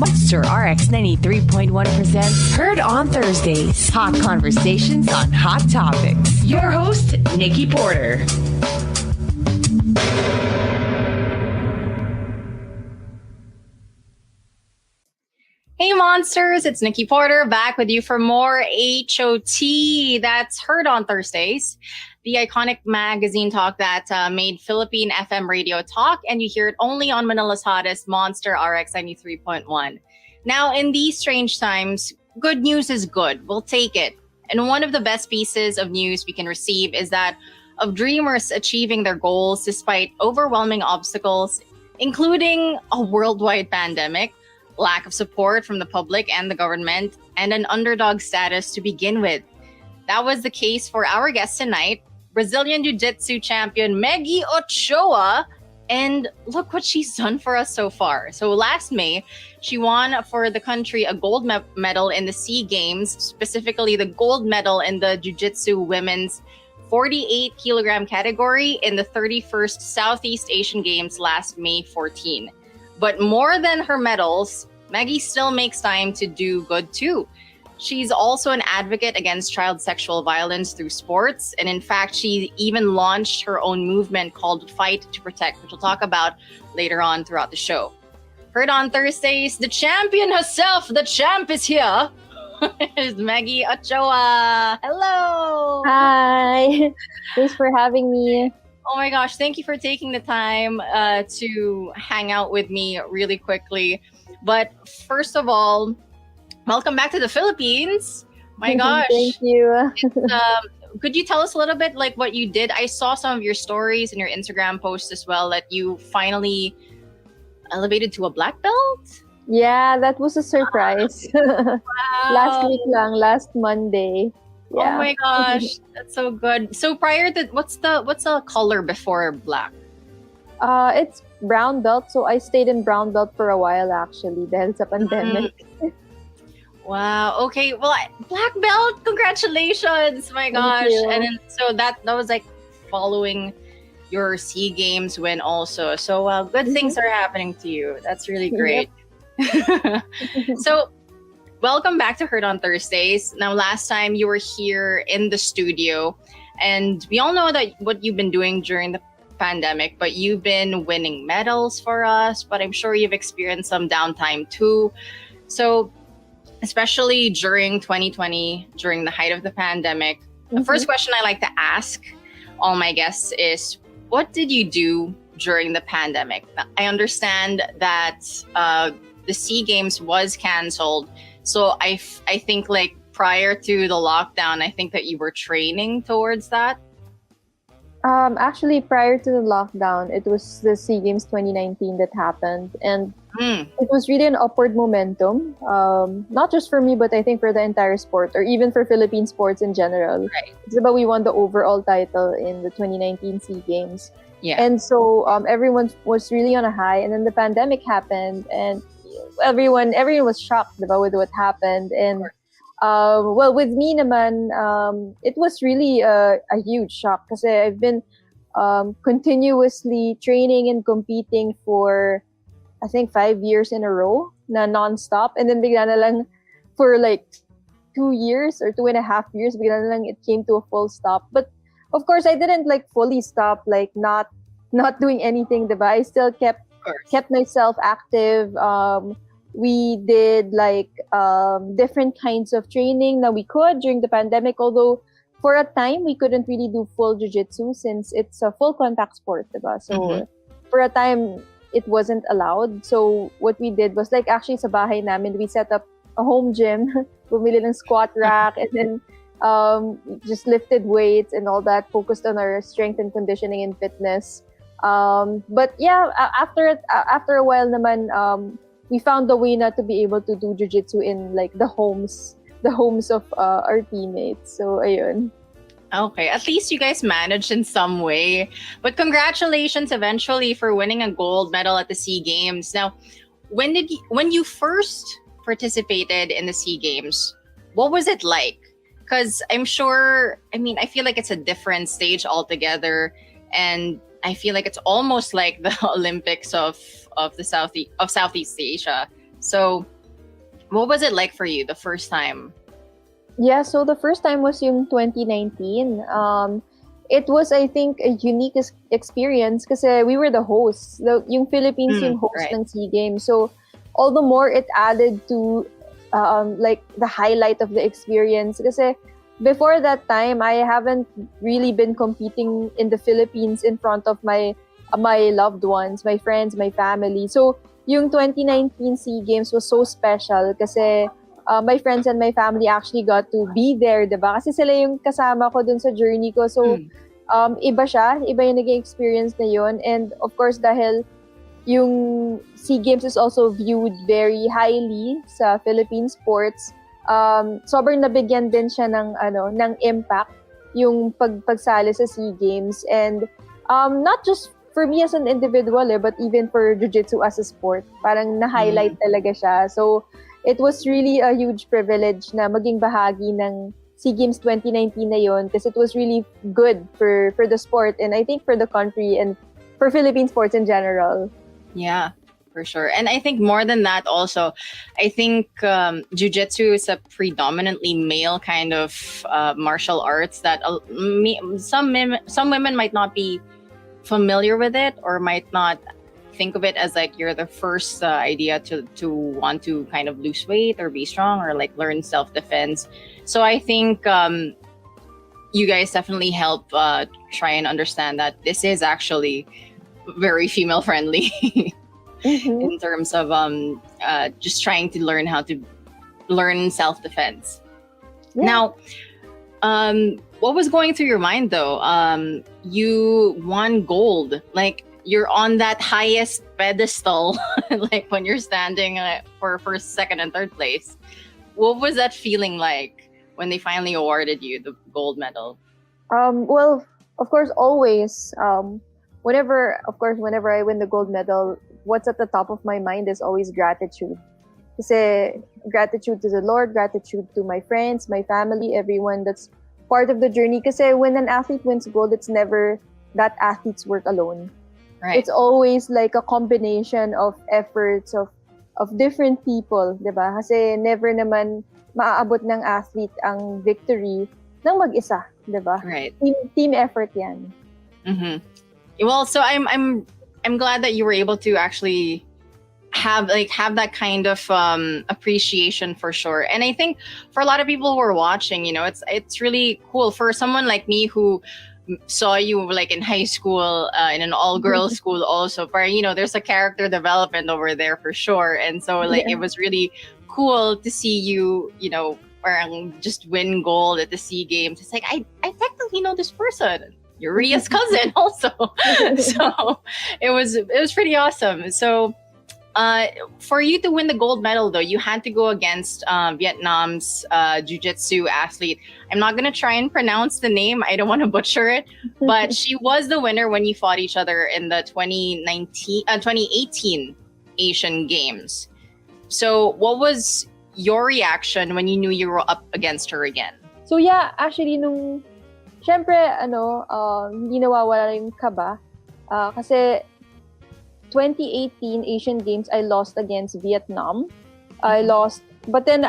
Monster RX93.1 presents Heard on Thursdays. Hot conversations on hot topics. Your host, Nikki Porter. Hey Monsters, it's Nikki Porter back with you for more HOT. That's Heard on Thursdays, the iconic magazine talk that made Philippine FM radio talk, and you hear it only on Manila's hottest Monster RX93.1. Now, in these strange times, good news is good. We'll take it. And one of the best pieces of news we can receive is that of dreamers achieving their goals despite overwhelming obstacles, including a worldwide pandemic, lack of support from the public and the government, and an underdog status to begin with. That was the case for our guest tonight, Brazilian Jiu Jitsu champion Meggie Ochoa. And look what she's done for us so far. So last May, she won for the country a gold medal in the SEA Games, specifically the gold medal in the Jiu Jitsu women's 48 kilogram category in the 31st Southeast Asian Games last May 14. But more than her medals, Maggie still makes time to do good too. She's also an advocate against child sexual violence through sports. And in fact, she even launched her own movement called Fight to Protect, which we'll talk about later on throughout the show. Heard on Thursdays, the champion herself, the champ is here. Is Meggie Ochoa. Hello. Hi. Thanks for having me. Oh my gosh, thank you for taking the time to hang out with me really quickly. But first of all, welcome back to the Philippines. My gosh. Thank you. Could you tell us a little bit like what you did? I saw some of your stories and your Instagram posts as well that you finally elevated to a black belt. Yeah, that was a surprise. Wow. Last Monday. Yeah. Oh my gosh, that's so good. So prior to what's the color before black? It's brown belt. So I stayed in brown belt for a while actually dahil sa pandemic. Wow. Okay. Well, black belt. Congratulations. My gosh. Thank you. And then so that was like following your SEA Games win also. So good things are happening to you. That's really great. Yep. So welcome back to Heard on Thursdays. Now, last time you were here in the studio, and we all know that what you've been doing during the pandemic, but you've been winning medals for us, but I'm sure you've experienced some downtime too. So, especially during 2020, during the height of the pandemic, the first question I like to ask all my guests is, what did you do during the pandemic? I understand that the SEA Games was canceled. So I think like prior to the lockdown, I think that you were training towards that. Actually, prior to the lockdown, it was the SEA Games 2019 that happened. And it was really an upward momentum, not just for me, but I think for the entire sport or even for Philippine sports in general. Right. It's about we won the overall title in the 2019 SEA Games. Yeah. And so everyone was really on a high. And then the pandemic happened and everyone was shocked about with what happened. And well, with me naman, it was really a huge shock because I've been continuously training and competing for, I think, 5 years in a row, na non-stop. And then bigla na lang for like 2 years or 2.5 years, bigla na lang it came to a full stop. But of course, I didn't like fully stop, like not doing anything, diba? I still kept myself active. We did like different kinds of training that we could during the pandemic, although for a time we couldn't really do full jiu-jitsu since it's a full contact sport, diba? So for a time it wasn't allowed. So what we did was like actually sa bahay namin, we set up a home gym, bumili ng squat rack, and then just lifted weights and all that, focused on our strength and conditioning and fitness. But yeah, after a while naman, we found a way not to be able to do jiu-jitsu in like the homes of our teammates. So ayun. Okay, at least you guys managed in some way. But congratulations eventually for winning a gold medal at the SEA Games. Now, when you first participated in the SEA Games, what was it like? Because I'm sure, I feel like it's a different stage altogether, and I feel like it's almost like the Olympics of Southeast Asia. So What was it like for you the first time? Yeah, so the first time was yung 2019. It was, I think, a unique experience kasi we were the hosts. Yung Philippines yung host right. ng SEA Games. So, all the more it added to like the highlight of the experience. Kasi before that time, I haven't really been competing in the Philippines in front of my loved ones, my friends, my family. So, yung 2019 SEA Games was so special kasi my friends and my family actually got to be there, diba? Kasi sila yung kasama ko dun sa journey ko. So, iba siya. Iba yung naging experience na yun. And of course, dahil yung SEA Games is also viewed very highly sa Philippine sports, sobrang nabigyan din siya ng impact yung pagsali sa SEA Games. And not just for me as an individual, but even for Jiu Jitsu as a sport. Parang na-highlight talaga siya. So, it was really a huge privilege na maging bahagi ng SEA Games 2019 na yun because it was really good for the sport and I think for the country and for Philippine sports in general. Yeah, for sure. And I think more than that also, I think Jiu-Jitsu is a predominantly male kind of martial arts that some women might not be familiar with it or might not think of it as like you're the first idea to want to kind of lose weight or be strong or like learn self-defense. So I think you guys definitely help try and understand that this is actually very female friendly in terms of just trying to learn how to learn self-defense. Now, what was going through your mind though? You won gold. Like, you're on that highest pedestal, like when you're standing for first, second, and third place. What was that feeling like when they finally awarded you the gold medal? Well, of course, always. Whenever I win the gold medal, what's at the top of my mind is always gratitude. Kasi gratitude to the Lord, gratitude to my friends, my family, everyone that's part of the journey. Kasi when an athlete wins gold, it's never that athlete's work alone. Right. It's always like a combination of efforts of different people, 'di ba? Kasi never naman maaabot ng athlete ang victory ng mag-isa, 'di ba? Right. Team effort 'yan. Mm-hmm. Well, so I'm glad that you were able to actually have that kind of appreciation for sure. And I think for a lot of people who are watching, it's really cool for someone like me who saw you like in high school in an all-girls school also, but there's a character development over there for sure. And so it was really cool to see you parang just win gold at the SEA Games. It's like I technically know this person. You're Ria's cousin also. So it was pretty awesome. So for you to win the gold medal, though, you had to go against Vietnam's jiu-jitsu athlete. I'm not going to try and pronounce the name. I don't want to butcher it. But she was the winner when you fought each other in the 2018 Asian Games. So what was your reaction when you knew you were up against her again? So yeah, actually, syempre, hindi nawawala yung kaba. Kasi 2018 Asian Games, I lost against Vietnam. I lost, but then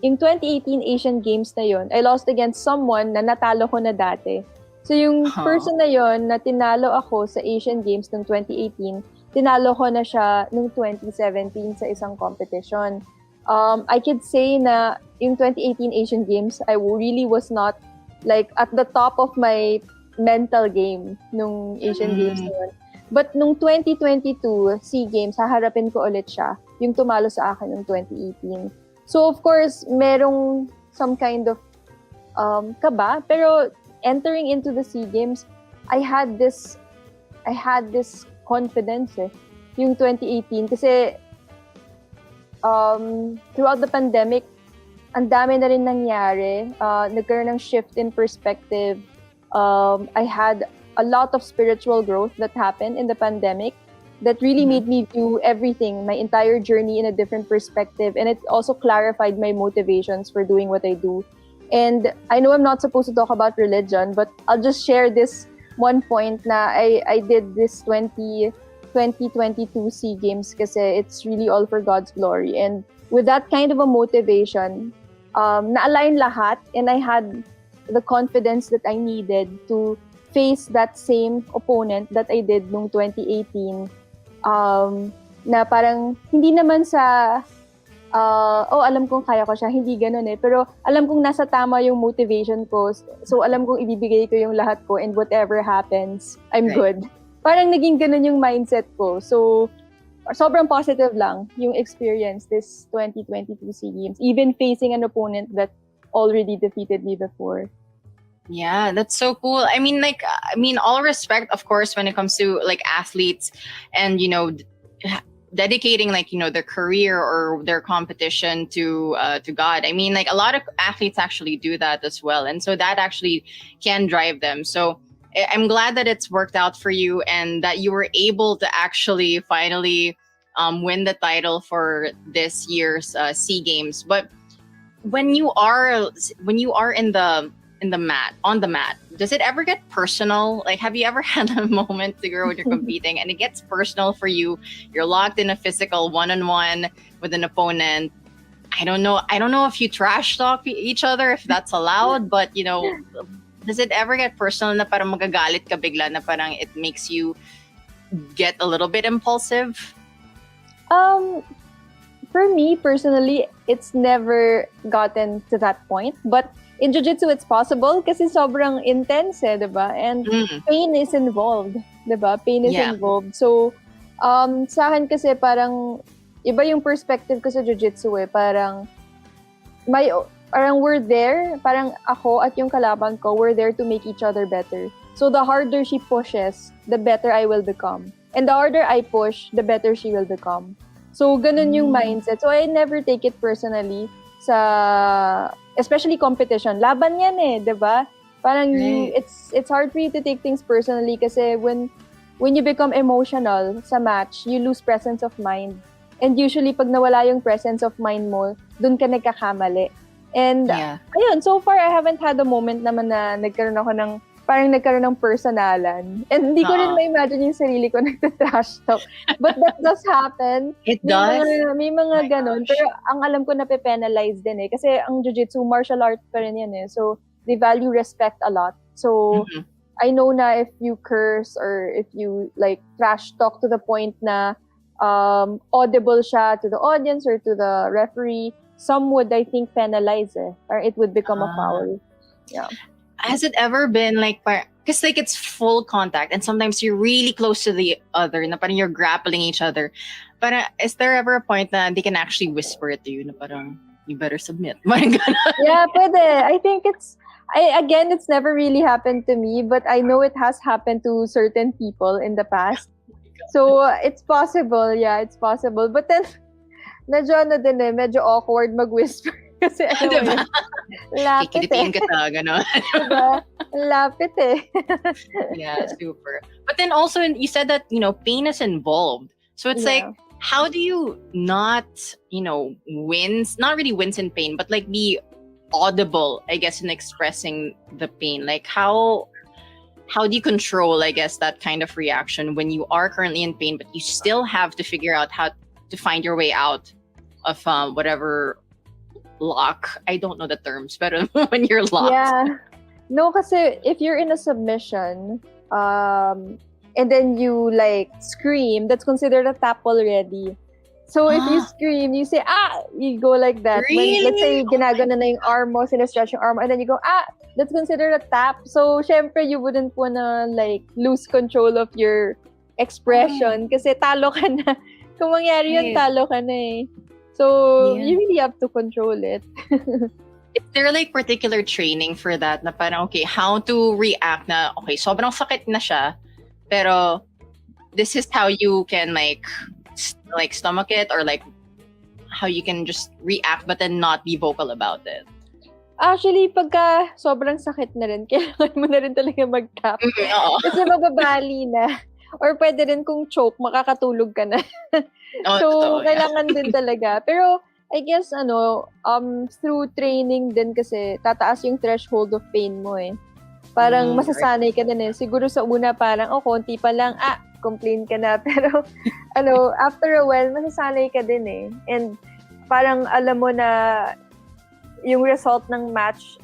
in 2018 Asian Games na yun, I lost against someone na natalo ko na dati. So yung person na yun na tinalo ako sa Asian Games ng 2018, tinalo ko na siya noong 2017 sa isang competition. I could say na yung 2018 Asian Games, I really was not like at the top of my mental game nung Asian Games na yun. But nung 2022 SEA Games, haharapin ko ulit siya, yung tumalo sa akin nung 2018. So of course, merong some kind of kaba, pero entering into the SEA Games, I had this confidence yung 2018 kasi throughout the pandemic, ang dami na rin nangyari. Nagkaroon ng shift in perspective. I had a lot of spiritual growth that happened in the pandemic that really made me view everything, my entire journey in a different perspective. And it also clarified my motivations for doing what I do. And I know I'm not supposed to talk about religion, but I'll just share this one point na I did this 2022 SEA Games kasi it's really all for God's glory. And with that kind of a motivation, na-align lahat, and I had the confidence that I needed to face that same opponent that I did nung 2018. Na parang hindi naman sa alam kong kaya ko siya, hindi ganun eh. Pero alam kong nasa tama yung motivation ko. So alam kong ibibigay ko yung lahat ko, and whatever happens, I'm good. Parang naging ganun yung mindset ko. So sobrang positive lang yung experience this 2022 SEA Games, even facing an opponent that already defeated me before. Yeah, that's so cool. I mean, all respect, of course, when it comes to like athletes and, dedicating their career or their competition to God. I mean, like a lot of athletes actually do that as well. And so that actually can drive them. So I'm glad that it's worked out for you and that you were able to actually finally win the title for this year's SEA Games. But when you are on the mat, does it ever get personal? Like, have you ever had a moment when you're competing and it gets personal for you? You're locked in a physical one-on-one with an opponent. I don't know if you trash talk each other, if that's allowed, but does it ever get personal na parang magagalit ka bigla na parang it makes you get a little bit impulsive? For me personally, it's never gotten to that point, but in Jiu Jitsu, it's possible kasi sobrang intense, diba? And pain is involved, diba? Pain is involved. So, sa akin kasi parang iba yung perspective ko sa Jiu Jitsu eh. Parang we're there, parang ako at yung kalaban ko, we're there to make each other better. So, the harder she pushes, the better I will become. And the harder I push, the better she will become. So, ganun yung mindset. So, I never take it personally especially competition. Laban yan eh, diba? Parang it's hard for you to take things personally kasi when you become emotional sa match, you lose presence of mind. And usually, pag nawala yung presence of mind mo, dun ka nagkakamali. And, ayun, so far, I haven't had a moment naman na nagkaroon ng personalan. And hindi ko rin ma-imagine yung sarili ko nagtatrash talk. But that does happen. It does? May mga ganon. Pero ang alam ko na-penalize din eh. Kasi ang Jiu-Jitsu, martial art pa rin yan eh. So, they value respect a lot. So, I know na if you curse or if you trash talk to the point na audible siya to the audience or to the referee, some would, I think, penalize eh. Or it would become a foul. Yeah. Has it ever been because it's full contact and sometimes you're really close to the other na parang you're grappling each other. But is there ever a point na they can actually whisper it to you na parang you better submit? Yeah, pwede. I think it's never really happened to me, but I know it has happened to certain people in the past. So it's possible. Yeah, it's possible. But then medyo awkward mag-whisper. Kasi diba? Lapit eh. Kita, gano'n. Diba? Lapit eh. Yeah, super. But then also, you said that, pain is involved. So it's how do you not, wins, not really wins in pain, but be audible, I guess, in expressing the pain? Like how do you control, I guess, that kind of reaction when you are currently in pain, but you still have to figure out how to find your way out of whatever lock. I don't know the terms, but when you're locked. Yeah. No, kasi if you're in a submission, and then you scream, that's considered a tap already. So if you scream, you say, you go like that. Really? When, let's say, ginagana na yung arm mo, sinastretch yung arm mo, and then you go, that's considered a tap. So, syempre, you wouldn't wanna, lose control of your expression kasi talo ka na. Kung mangyari yun, talo ka na eh. So, you really have to control it. Is there particular training for that na parang, okay, how to react na, okay, sobrang sakit na siya, pero this is how you can stomach it or how you can just react but then not be vocal about it? Actually, pagka sobrang sakit na rin, kailangan mo na rin talaga mag-tap. Kasi mababali na. Or pwede rin kung choke, makakatulog ka na. So, kailangan din talaga. Pero, I guess, through training din kasi, tataas yung threshold of pain mo eh. Parang masasanay ka din eh. Siguro sa una parang, konti pa lang, complain ka na. Pero, after a while, masasanay ka din eh. And, parang alam mo na yung result ng match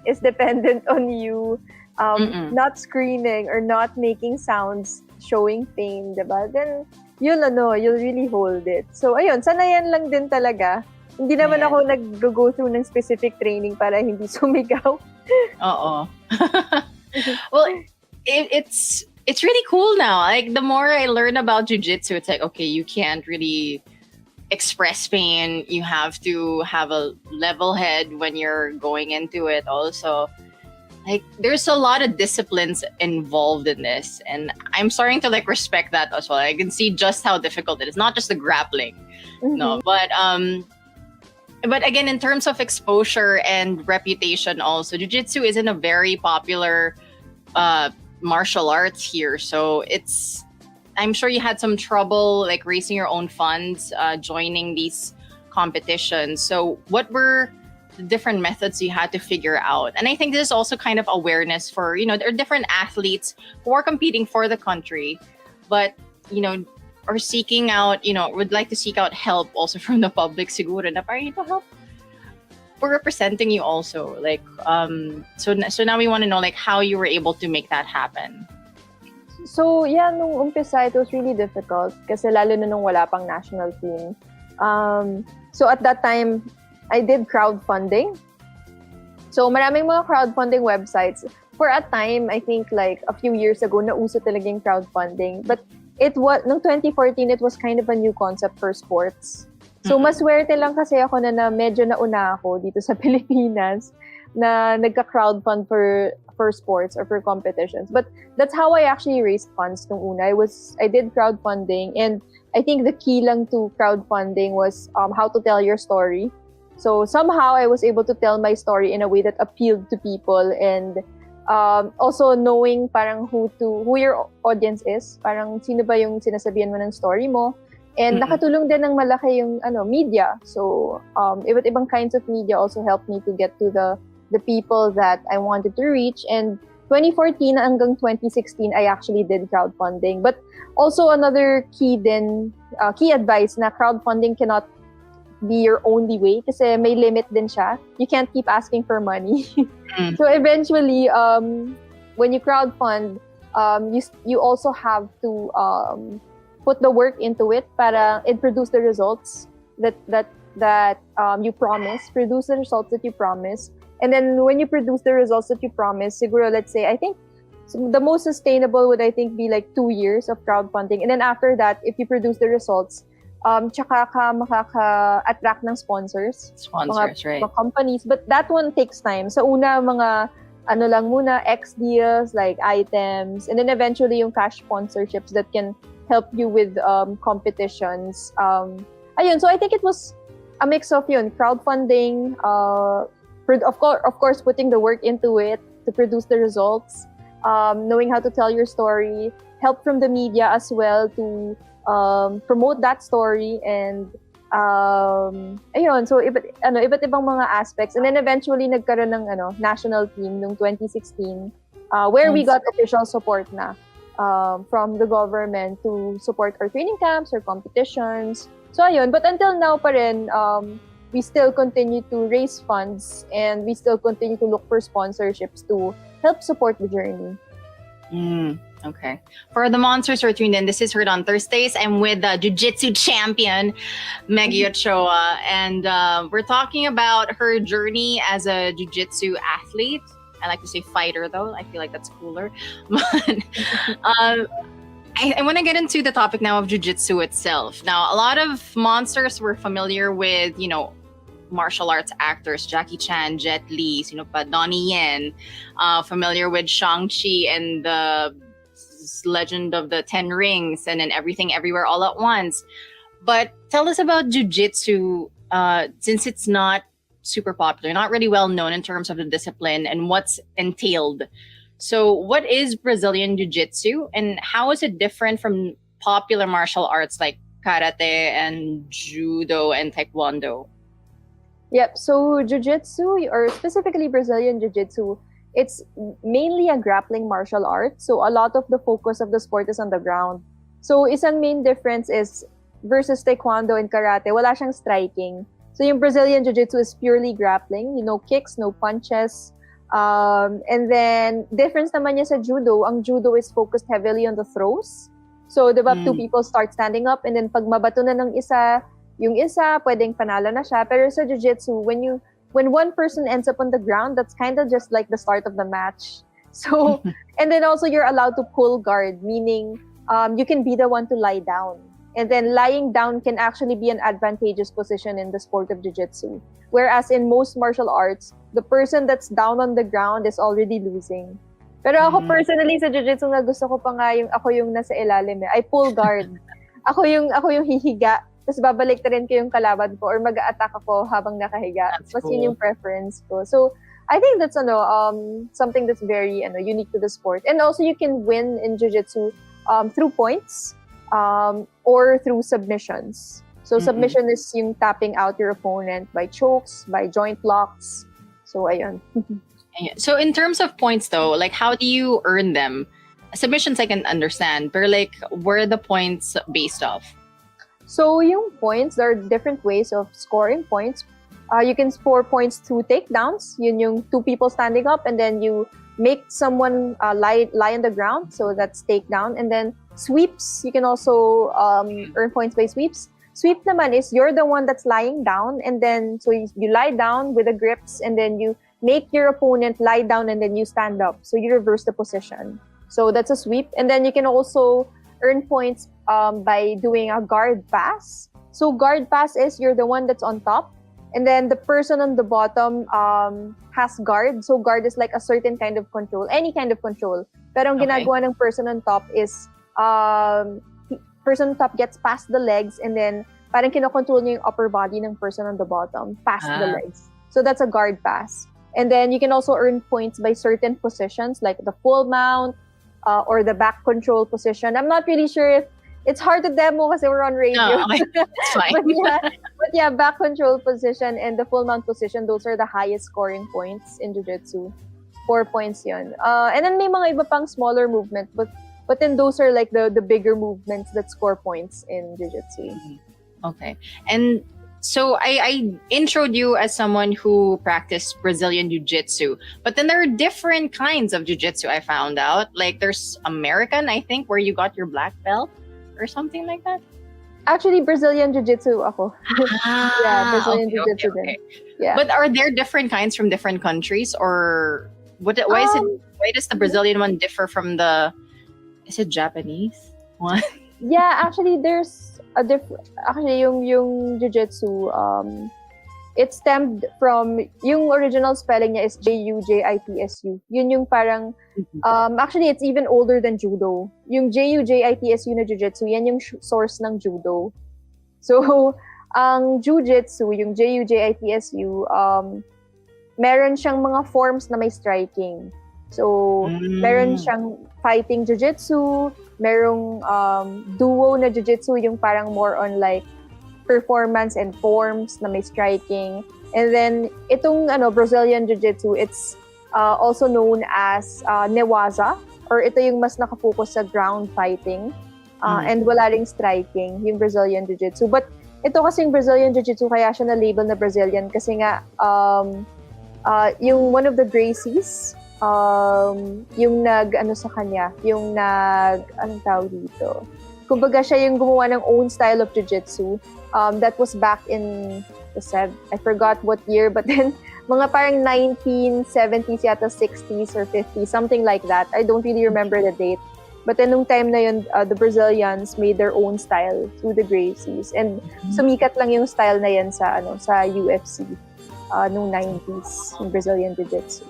is dependent on you not screaming or not making sounds showing pain, diba? Then, you'll really hold it. So, ayun, sanayan lang din talaga. Hindi naman ako nag-go through ng specific training para hindi sumigaw. Oo. Well, it's really cool now. Like, the more I learn about jiu-jitsu, it's like, okay, you can't really express pain. You have to have a level head when you're going into it also. Like, there's a lot of disciplines involved in this, and I'm starting to like respect that as well. I can see just how difficult it is, not just the grappling, no, but again, in terms of exposure and reputation, also jiu-jitsu isn't a very popular martial arts here, so I'm sure you had some trouble like raising your own funds, joining these competitions. So what were the different methods you had to figure out? And I think this is also kind of awareness for, there are different athletes who are competing for the country, but, are seeking out, would like to seek out help also from the public siguro na parang ito help for representing you also. Like, so now we want to know like how you were able to make that happen. So, yeah, nung umpisa, it was really difficult kasi lalo na nung wala pang national team. So, at that time, I did crowdfunding. So, maraming mga crowdfunding websites. For a time, I think like a few years ago, nauso talaga yung crowdfunding. But noong 2014, it was kind of a new concept for sports. So, maswerte lang kasi ako na medyo nauna ako dito sa Pilipinas na nagka-crowdfund for sports or for competitions. But that's how I actually raised funds nung una. I did crowdfunding, and I think the key lang to crowdfunding was how to tell your story. So somehow I was able to tell my story in a way that appealed to people, and also knowing parang who your audience is, parang sino ba yung sinasabihan mo ng story mo. And nakatulong din ng malaki yung media. So iba't ibang kinds of media also helped me to get to the people that I wanted to reach. And 2014 hanggang 2016, I actually did crowdfunding. But also another key advice na crowdfunding cannot be your only way kasi may limit din siya. You can't keep asking for money. So eventually, when you crowdfund, you also have to put the work into it para it produce the results that you promise. Produce the results that you promise. And then when you produce the results that you promise, siguro, let's say, I think the most sustainable would, I think, be like 2 years of crowdfunding. And then after that, if you produce the results, tsaka ka makaka-attract ng sponsors. Right. Mga companies. But that one takes time. Sa una, mga lang muna, X deals, like items. And then eventually, yung cash sponsorships that can help you with competitions. Ayun, so I think it was a mix of crowdfunding, of course, putting the work into it to produce the results, knowing how to tell your story, help from the media as well to promote that story, and ayun, so iba't ibang mga aspects. And then eventually nagkaroon ng national team noong 2016, where we got official support na from the government to support our training camps or competitions. So ayun, but until now pa rin, we still continue to raise funds, and we still continue to look for sponsorships to help support the journey. Okay. For the monsters who are tuned in, this is Heard on Thursdays. I'm with Jiu Jitsu champion Meggie Ochoa, and we're talking about her journey as a Jiu Jitsu athlete. I like to say fighter, though. I feel like that's cooler. But I want to get into the topic now of Jiu Jitsu itself. Now, a lot of monsters were familiar with, martial arts actors, Jackie Chan, Jet Li, Donnie Yen, familiar with Shang-Chi and the Legend of the Ten Rings, and then Everything Everywhere All at Once. But tell us about Jiu Jitsu, since it's not super popular, not really well known in terms of the discipline and what's entailed. So what is Brazilian Jiu Jitsu, and how is it different from popular martial arts like karate and judo and taekwondo? Yep, so Jiu Jitsu, or specifically Brazilian Jiu Jitsu, it's mainly a grappling martial art. So a lot of the focus of the sport is on the ground. So isang main difference is versus taekwondo and karate, wala siyang striking. So yung Brazilian Jiu-Jitsu is purely grappling, no kicks, no punches. And then, difference naman niya sa judo, ang judo is focused heavily on the throws. So, di ba, two people start standing up and then pag mabato na ng isa, yung isa, pwedeng panalo na siya. Pero sa Jiu-Jitsu, when one person ends up on the ground, that's kind of just like the start of the match. So, and then also you're allowed to pull guard, meaning you can be the one to lie down. And then lying down can actually be an advantageous position in the sport of Jiu-Jitsu. Whereas in most martial arts, the person that's down on the ground is already losing. Pero ako personally sa Jiu-Jitsu nga gusto ko pa nga ako yung nasa ilalim I pull guard. ako yung hihiga, tapos babalik na rin ko yung kalaban ko or mag-a-attack ako habang nakahiga. Mas yun yung preference ko. So I think that's something that's very unique to the sport. And also you can win in Jiu-Jitsu through points or through submissions. So submission is yung tapping out your opponent by chokes, by joint locks. So ayun. So in terms of points though, like how do you earn them? Submissions I can understand, but like where are the points based off? So yung points, there are different ways of scoring points. You can score points through takedowns. Yun yung two people standing up and then you make someone lie on the ground. So that's takedown. And then sweeps, you can also earn points by sweeps. Sweep naman is you're the one that's lying down and then so you lie down with the grips and then you make your opponent lie down and then you stand up. So you reverse the position. So that's a sweep. And then you can also earn points by doing a guard pass. So guard pass is you're the one that's on top and then the person on the bottom has guard. So guard is like a certain kind of control, any kind of control. Pero ang ginagawa ng person on top is person on top gets past the legs and then parang kinokontrol niya yung upper body ng person on the bottom past the legs. So that's a guard pass. And then you can also earn points by certain positions like the full mount or the back control position. I'm not really sure if it's hard to demo kasi we're on radio. No, okay. It's fine. but yeah, back control position and the full mount position, those are the highest scoring points in Jiu-Jitsu. 4 points yun. And then may mga iba pang smaller movement, but then those are like the bigger movements that score points in Jiu-Jitsu. Okay. And so I introed you as someone who practiced Brazilian Jiu-Jitsu, but then there are different kinds of Jiu-Jitsu I found out. Like there's American, I think, where you got your black belt or something like that. Actually, Brazilian Jiu-Jitsu ako. Yeah, Brazilian Jiu-Jitsu din. Yeah. But are there different kinds from different countries or why does the Brazilian one differ from the is it Japanese one? Yeah, actually there's a different yung Jiu-Jitsu it stemmed from yung original spelling niya is Jujitsu. Yun yung parang actually it's even older than judo. Yung Jujitsu na Jiu-Jitsu, yan yung source ng judo. So ang Jiu-Jitsu, yung Jujitsu, meron siyang mga forms na may striking. So, meron siyang fighting jiu-jitsu, merong duo na jiu-jitsu, yung parang more on like performance and forms na may striking. And then, itong Brazilian jiu-jitsu, it's also known as newaza, or ito yung mas nakafocus sa ground fighting, and wala ring striking, yung Brazilian jiu-jitsu. But ito kasing Brazilian jiu-jitsu, kaya siya na-label na Brazilian kasi nga, yung one of the Gracies, yung sa kanya, yung anong tawag dito? Kumbaga siya yung gumawa ng own style of jiu-jitsu. That was back in I forgot what year, but then mga parang 1970s yata, 60s or 50s, something like that. I don't really remember the date. But then nung time na yun, the Brazilians made their own style through the Gracies. And sumikat lang yung style na yan sa UFC nung 90s, yung Brazilian Jiu-Jitsu.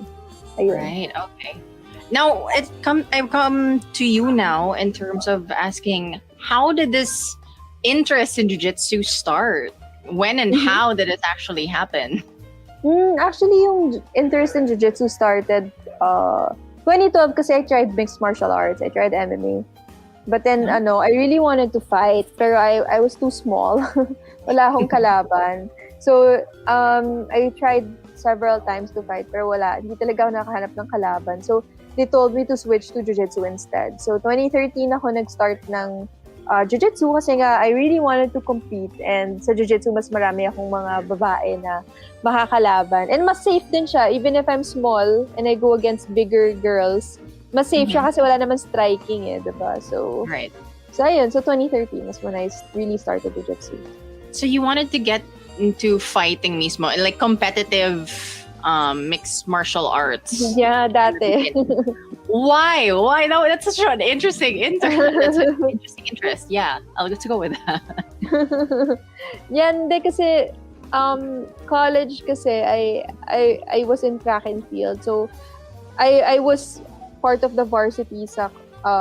Ayun. Right, okay. Now, I've come to you now in terms of asking, how did this interest in Jiu-Jitsu start? When and how did it actually happen? Actually, yung interest in Jiu-Jitsu started 2012 kasi I tried mixed martial arts. I tried MMA. But then, I really wanted to fight. Pero I was too small. Wala akong kalaban. So, I tried several times to fight, pero wala. Hindi talaga ako nakahanap ng kalaban. So, they told me to switch to Jiu-Jitsu instead. So, 2013 ako nag-start ng Jiu-Jitsu kasi nga I really wanted to compete, and sa Jiu-Jitsu mas marami akong mga babae na makakalaban. And mas safe din siya, even if I'm small and I go against bigger girls, mas safe siya kasi wala naman striking diba? So, Right. So ayun, so 2013 was when I really started Jiu-Jitsu. So you wanted to get into fighting mismo, like competitive mixed martial arts. Yeah, dati. Why? No, that's such an interesting interest. Yeah, I'll get to go with that. Yan, kasi college kasi I was in track and field. So I was part of the varsity sa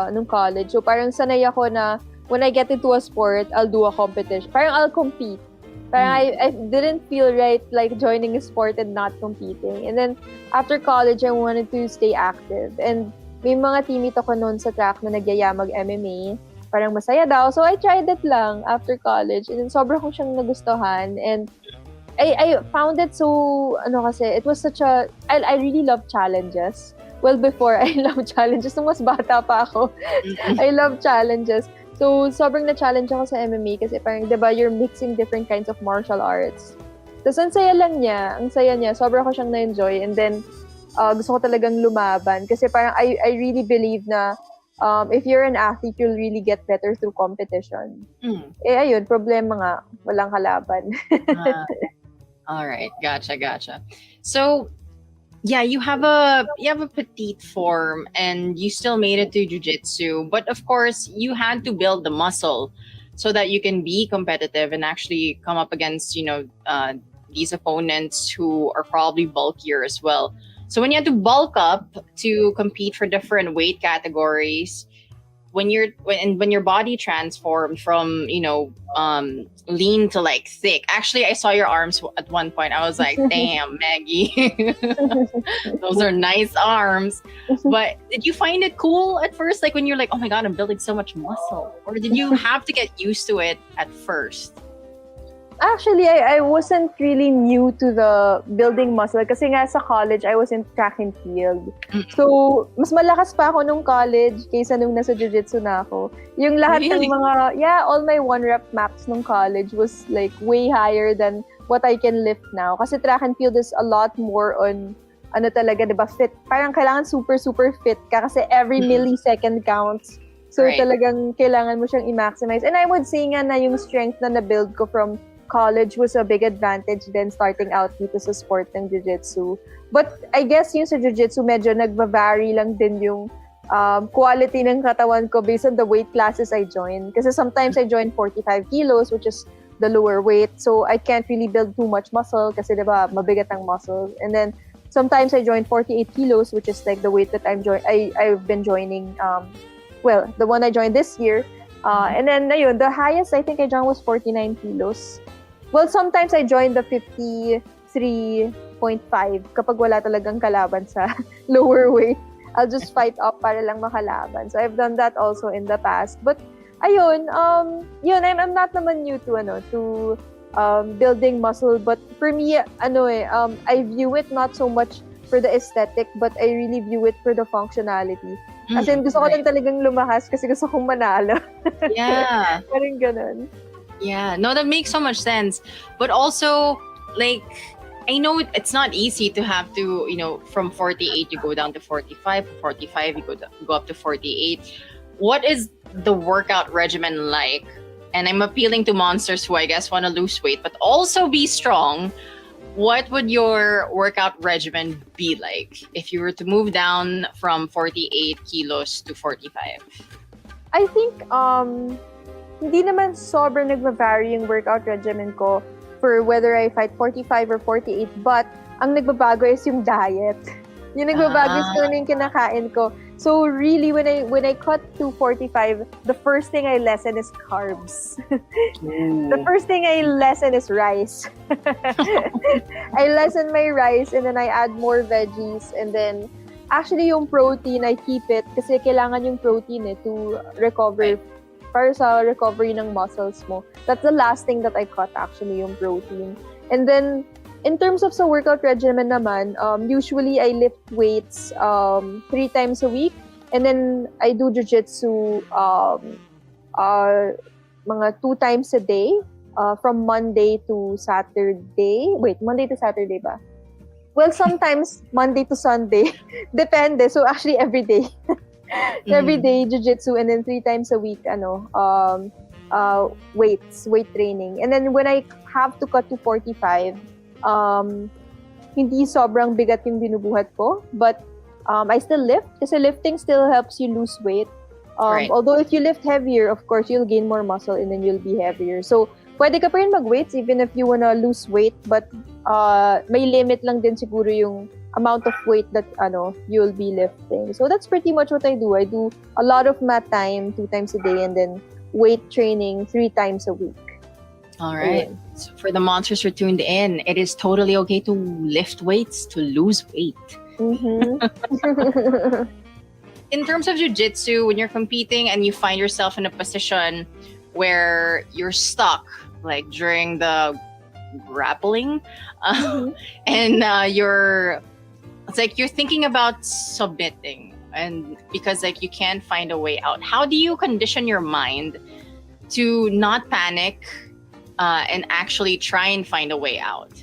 nung college. So parang sanay ako na when I get into a sport, I'll do a competition. Parang I'll compete. Parang I didn't feel right like joining a sport and not competing. And then after college, I wanted to stay active. And may mga teammate ako noon sa track na nagyaya mag-MMA. Parang masaya daw. So I tried it lang after college. And then sobrang ko siyang nagustuhan. And I found it so, kasi, it was such a, I really love challenges. Well, before, I love challenges. Nung mas bata pa ako, I love challenges. So, sobrang na-challenge ako sa MMA kasi parang, diba, you're mixing different kinds of martial arts. Tapos, ang saya lang niya. Ang saya niya. Sobrang ko siyang na-enjoy. And then, gusto ko talagang lumaban. Kasi parang, I really believe na if you're an athlete, you'll really get better through competition. Ayun, problema nga. Walang kalaban. All right. Gotcha. So, yeah, you have a petite form and you still made it to jiu-jitsu, but of course you had to build the muscle so that you can be competitive and actually come up against these opponents who are probably bulkier as well. So when you had to bulk up to compete for different weight categories, when your body transformed from lean to like thick. Actually, I saw your arms at one point. I was like, damn, Maggie. Those are nice arms. But did you find it cool at first? Like when you're like, oh my God, I'm building so much muscle. Or did you have to get used to it at first? Actually, I wasn't really new to the building muscle kasi nga sa college, I was in track and field. So, mas malakas pa ako nung college kaysa nung nasa jiu-jitsu na ako. Yung lahat ng mga, all my 1-rep max nung college was like way higher than what I can lift now. Kasi track and field is a lot more on, talaga, diba, fit. Parang kailangan super, super fit ka kasi every millisecond counts. So, talagang kailangan mo siyang i-maximize. And I would say nga na yung strength na na-build ko from college was a big advantage then starting out dito sa sport ng jiu-jitsu. But I guess yung sa jiu-jitsu medyo nagva-vary lang din yung quality ng katawan ko based on the weight classes I join. Kasi sometimes I join 45 kilos, which is the lower weight. So I can't really build too much muscle kasi diba mabigat ang muscle. And then sometimes I join 48 kilos, which is like the weight that I've been joining. The one I joined this year. And then ayun, the highest I think I joined was 49 kilos. Well, sometimes I join the 53.5 kapag wala talagang kalaban sa lower weight. I'll just fight up para lang makalaban. So I've done that also in the past. But ayun, I'm not naman new to building muscle. But for me, I view it not so much for the aesthetic, but I really view it for the functionality. As in, gusto ko lang talagang lumakas kasi gusto kong manalo. Yeah. Parang ganun. Yeah, no, that makes so much sense. But also, like, I know it's not easy to have to, from 48 you go down to 45, 45 you go up to 48. What is the workout regimen like? And I'm appealing to monsters who I guess want to lose weight, but also be strong. What would your workout regimen be like if you were to move down from 48 kilos to 45? I think, hindi naman sobrang nagva-vary yung workout regimen ko for whether I fight 45 or 48, but ang nagbabago is yung diet. Yung nagbabago is kung ano yung kinakain ko. So really, when I cut to 45, the first thing I lessen is carbs. The first thing I lessen is rice. I lessen my rice and then I add more veggies, and then actually yung protein, I keep it kasi kailangan yung protein to recover para sa recovery ng muscles mo. That's the last thing that I cut actually, yung protein. And then, in terms of sa workout regimen naman, usually I lift weights 3 times a week. And then I do jiu-jitsu mga 2 times a day, from Monday to Saturday. Wait, Monday to Saturday ba? Well, sometimes Monday to Sunday. Depende. So actually every day. Every day jiu-jitsu, and then 3 times a week weight training. And then when I have to cut to 45, hindi sobrang bigat yung binubuhat ko, but I still lift kasi lifting still helps you lose weight. Right. Although if you lift heavier, of course, you'll gain more muscle and then you'll be heavier. So, pwede ka pa rin mag-weights even if you wanna lose weight, but may limit lang din siguro yung amount of weight that you'll be lifting. So, that's pretty much what I do. I do a lot of mat time 2 times a day and then weight training 3 times a week. All right. So for the monsters who are tuned in, it is totally okay to lift weights, to lose weight. Mm-hmm. In terms of jiu-jitsu, when you're competing and you find yourself in a position where you're stuck, like during the grappling, and it's like you're thinking about submitting, and because like you can't find a way out, how do you condition your mind to not panic and actually try and find a way out?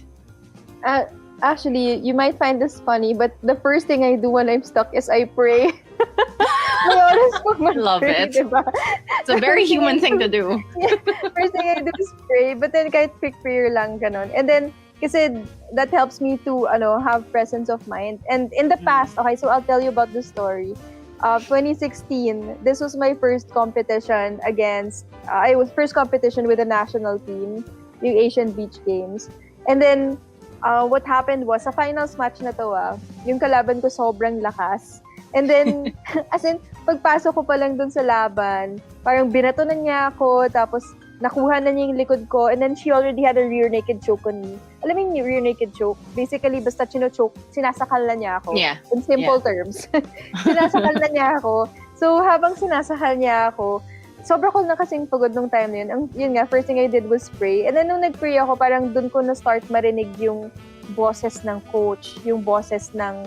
Actually, you might find this funny, but the first thing I do when I'm stuck is I pray. I love it. Diba? It's a very human thing to do. Yeah, first thing I do is pray, but then kahit quick prayer lang ganon. And then, kasi that helps me to have presence of mind. And in the past, okay, so I'll tell you about the story. 2016, this was my first competition against, it was first competition with the national team, yung Asian Beach Games. And then, what happened was, sa finals match na to, yung kalaban ko sobrang lakas. And then, as in, pagpasok ko pa lang dun sa laban, parang binato na niya ako, tapos nakuha na niya yung likod ko, and then she already had a rear naked choke on me. Alam mo yung rear naked choke? Basically, basta chino-choke, sinasakal na niya ako. Yeah. In simple terms. Sinasakal na niya ako. So, habang sinasakal niya ako, sobra ko na kasing pagod nung time na yun. Yun nga, first thing I did was pray. And then, nung nag-pray ako, parang dun ko na-start marinig yung boses ng coach, yung boses ng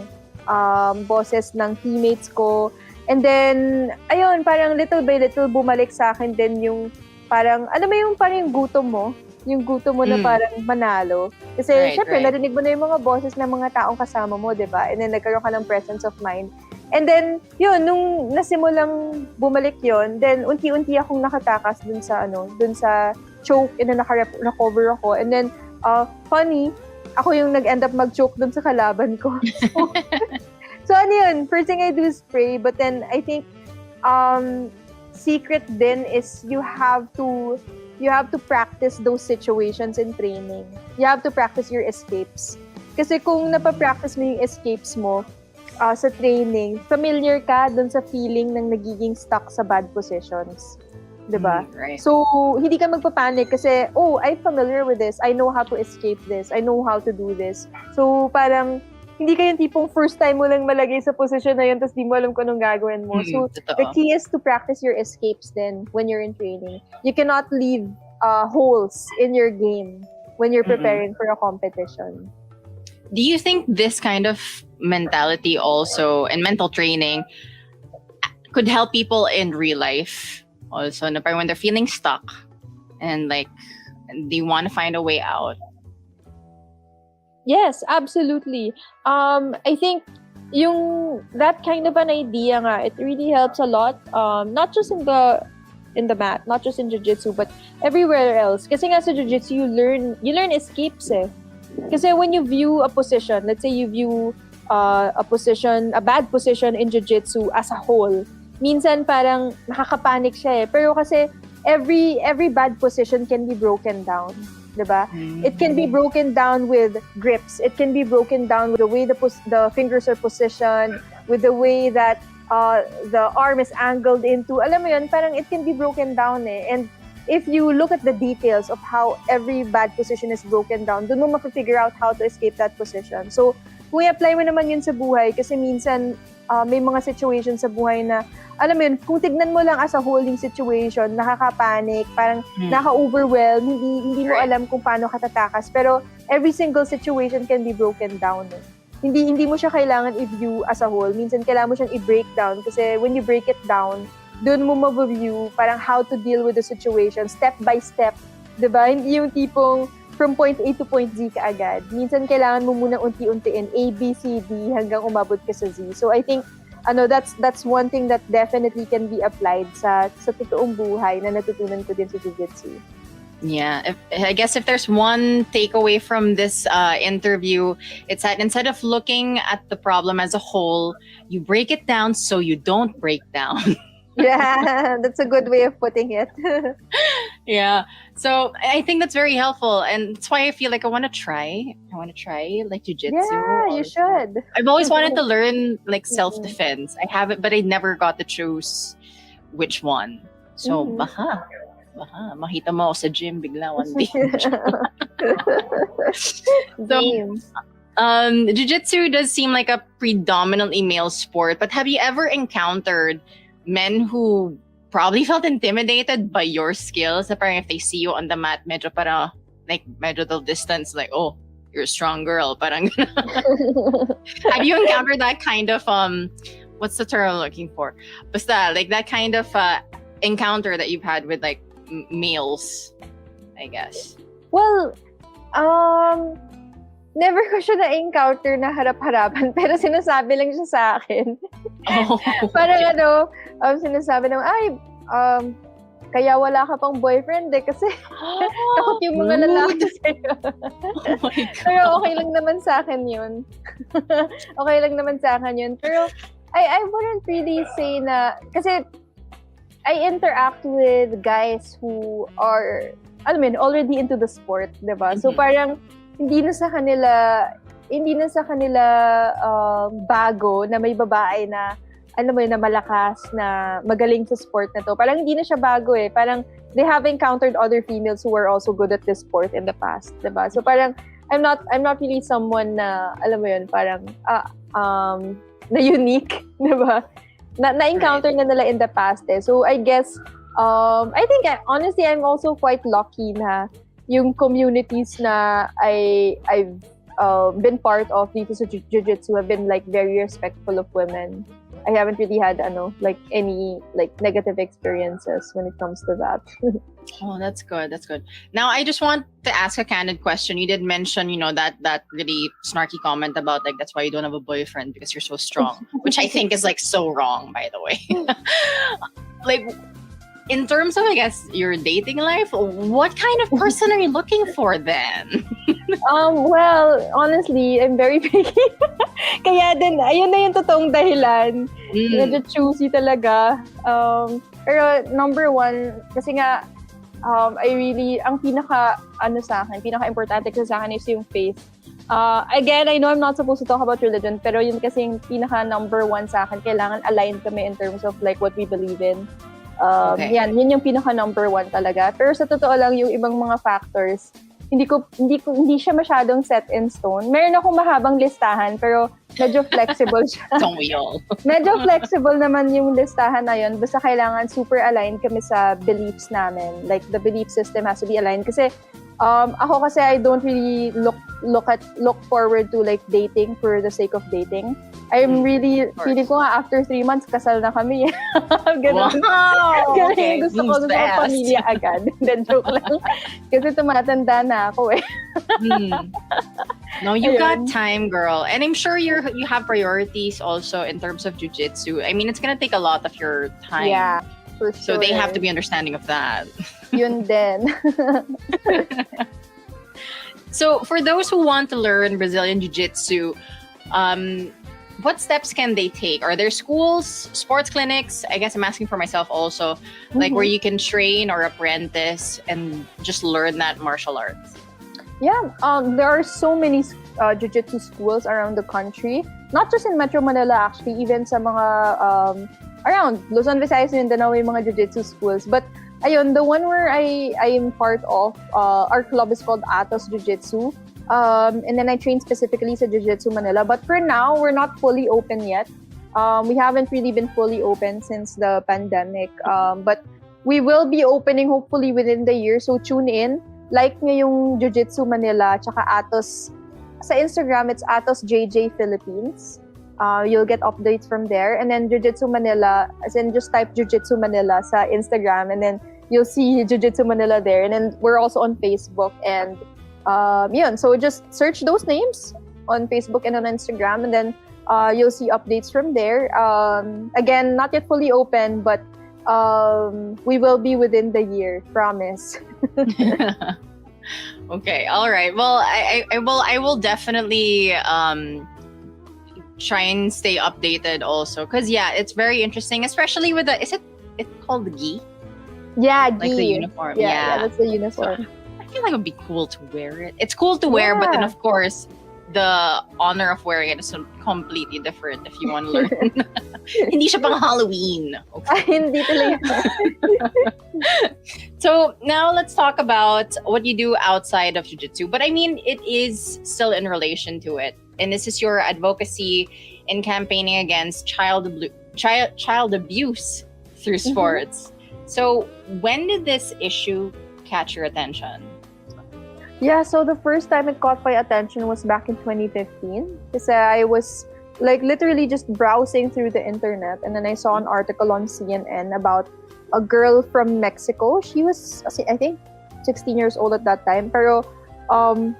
teammates ko. And then, ayun, parang little by little bumalik sa akin din yung parang, alam mo yung parang gutom mo? Yung gutom mo na parang manalo. Kasi, syempre, narinig mo na yung mga boses ng mga taong kasama mo, di ba? And then, nagkaroon ka ng presence of mind. And then, yun, nung nasimulang bumalik yun, then, unti-unti akong nakatakas dun sa choke, and then naka-recover ako. And then, funny, ako yung nag-end up mag-choke dun sa kalaban ko. So ano yun, first thing I do is pray, but then I think secret din is you have to practice those situations in training. You have to practice your escapes. Kasi kung napapractice mo yung escapes mo sa training, familiar ka dun sa feeling ng nagiging stuck sa bad positions. Diba? Right. So, hindi ka magpapanik kasi, I'm familiar with this. I know how to escape this. I know how to do this. So, parang, hindi ka yung tipong first time mo lang malagay sa position na yun tapos di mo alam kung anong gagawin mo. So, the key is to practice your escapes then when you're in training. You cannot leave holes in your game when you're preparing for a competition. Do you think this kind of mentality also and mental training could help people in real life also, na parang when they're feeling stuck and like they want to find a way out? Yes, absolutely. I think that kind of an idea nga, it really helps a lot. Not just in the mat, not just in jiu-jitsu, but everywhere else. Kasi nga sa jiu-jitsu, you learn escapes eh. Kasi when you view a position, let's say you view a bad position in jiu-jitsu as a whole, minsan parang nakakapanik siya eh. Pero kasi every bad position can be broken down. Diba? It can be broken down with grips. It can be broken down with the way the fingers are positioned, with the way that the arm is angled into. Alam mo yun, parang it can be broken down eh. And if you look at the details of how every bad position is broken down, dun mo mapifigure out how to escape that position. So, kung i-apply mo naman yun sa buhay, kasi minsan may mga situations sa buhay na, alam mo yun, kung tignan mo lang as a whole yung situation, nakakapanik, parang naka-overwhelm, hindi mo alam kung paano katatakas. Pero every single situation can be broken down. Eh. Hindi mo siya kailangan i-view as a whole. Minsan kailangan mo siyang i-break down kasi when you break it down, doon mo ma-review parang how to deal with the situation step by step. Diba? Hindi yung tipong from point A to point Z ka agad. Minsan kailangan mo muna unti-untiin A, B, C, D hanggang umabot ka sa Z. So I think that's one thing that definitely can be applied sa totoong buhay na natutunan ko din sa Jiu-Jitsu. Yeah, I guess if there's one takeaway from this interview, it's that instead of looking at the problem as a whole, you break it down so you don't break down. Yeah, that's a good way of putting it. Yeah. So I think that's very helpful. And that's why I feel like I want to try like Jiu-Jitsu. Yeah, you should. I've always wanted to learn like self-defense. I haven't, but I never got to choose which one. So baka makita mo ako sa gym bigla one day. So, Jiu-Jitsu does seem like a predominantly male sport, but have you ever encountered men who probably felt intimidated by your skills? Parang if they see you on the mat, medyo the distance, like, oh, you're a strong girl. Parang have you encountered that kind of what's the term I'm looking for? Basta, like that kind of encounter that you've had with like males, I guess. Well, never ko siya na-encounter na harap-harapan, pero sinasabi lang siya sa akin. Oh, parang sinasabi naman, kaya wala ka pang boyfriend kasi takot yung mga lalaki sa'yo. Oh my God. Pero okay lang naman sa akin yun. Okay lang naman sa akin yun. Pero I wouldn't really say na, kasi I interact with guys who are, already into the sport, diba? So parang, hindi na sa kanila bago na may babae na na malakas, na magaling sa sport na to. Parang hindi na siya bago eh. Parang they have encountered other females who were also good at this sport in the past, diba? So parang I'm not really someone na parang na unique, diba? Na-encounter na nila in the past eh. So I guess I think honestly I'm also quite lucky na yung communities na I've been part of dito sa Jiu-Jitsu have been like very respectful of women. I haven't really had any negative experiences when it comes to that. Oh, that's good. That's good. Now, I just want to ask a candid question. You did mention, that really snarky comment about like that's why you don't have a boyfriend because you're so strong, which I think is like so wrong, by the way. Like, in terms of, I guess, your dating life, what kind of person are you looking for then? Well, honestly, I'm very picky. Kaya din, ayun na yung totoong dahilan. Medyo choosy talaga. Pero number one, kasi nga, ang pinaka-importante sa akin is yung faith. Again, I know I'm not supposed to talk about religion, pero yun kasi yung pinaka-number one sa akin, kailangan aligned kami in terms of like what we believe in. Okay. Yun yung pinaka number one talaga. Pero sa totoo lang, yung ibang mga factors, hindi siya masyadong set in stone. Meron akong mahabang listahan, pero medyo flexible siya. Don't we all? Medyo flexible naman yung listahan na yun. Basta kailangan super aligned kami sa beliefs namin. Like, the belief system has to be aligned. Kasi, ako kasi I don't really look forward to like dating for the sake of dating. I'm really, feeling ko nga after 3 months, kasal na kami. Ganun. Wow! Okay, gusto ko sa pamilya agad. Then joke lang. Kasi tumatanda na ako eh. No, you got time, girl. And I'm sure you have priorities also in terms of jiu-jitsu. I mean, it's gonna take a lot of your time. Yeah, for sure. So they have to be understanding of that. Yun din. So for those who want to learn Brazilian Jiu-Jitsu, what steps can they take? Are there schools, sports clinics? I guess I'm asking for myself also, like where you can train or apprentice and just learn that martial arts. Yeah, there are so many jiu-jitsu schools around the country. Not just in Metro Manila, actually, even sa mga around Luzon, Visayas, Mindanao, may mga jiu-jitsu schools. But ayun, the one where I am part of, our club is called Atos Jiu-Jitsu. And then I train specifically sa Jiu-Jitsu Manila. But for now, we're not fully open yet. We haven't really been fully open since the pandemic. But we will be opening hopefully within the year. So tune in. Like nyo yung Jiu-Jitsu Manila, tsaka Atos. Sa Instagram, it's Atos JJ Philippines. You'll get updates from there. And then Jiu Jitsu Manila, as in just type Jiu Jitsu Manila sa Instagram, and then you'll see Jiu Jitsu Manila there. And then we're also on Facebook. And yun, so just search those names on Facebook and on Instagram, and then you'll see updates from there. Again, not yet fully open, but we will be within the year, promise. Okay, all right. Well, I will definitely try and stay updated also, because it's very interesting, especially with it's called the gi? Yeah, like the uniform. Yeah, that's the uniform. So, I feel like it would be cool to wear it. It's cool to wear, but then of course the honor of wearing it is completely different if you want to learn. Hindi siya pang Halloween. Okay. Hindi talaga. So now let's talk about what you do outside of jiu-jitsu. But I mean, it is still in relation to it. And this is your advocacy in campaigning against child abuse through sports. So when did this issue catch your attention? Yeah, so the first time it caught my attention was back in 2015. Because I was like literally just browsing through the internet, and then I saw an article on CNN about a girl from Mexico. She was, I think, 16 years old at that time. Pero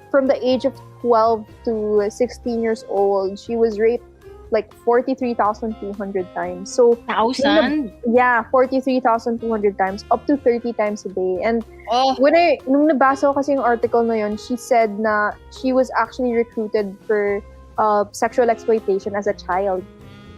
from the age of 12 to 16 years old, she was raped like 43,200 times. So 1,000? Yeah, 43,200 times, up to 30 times a day. And nung nabasa ko kasi yung article na yun, she said na she was actually recruited for sexual exploitation as a child.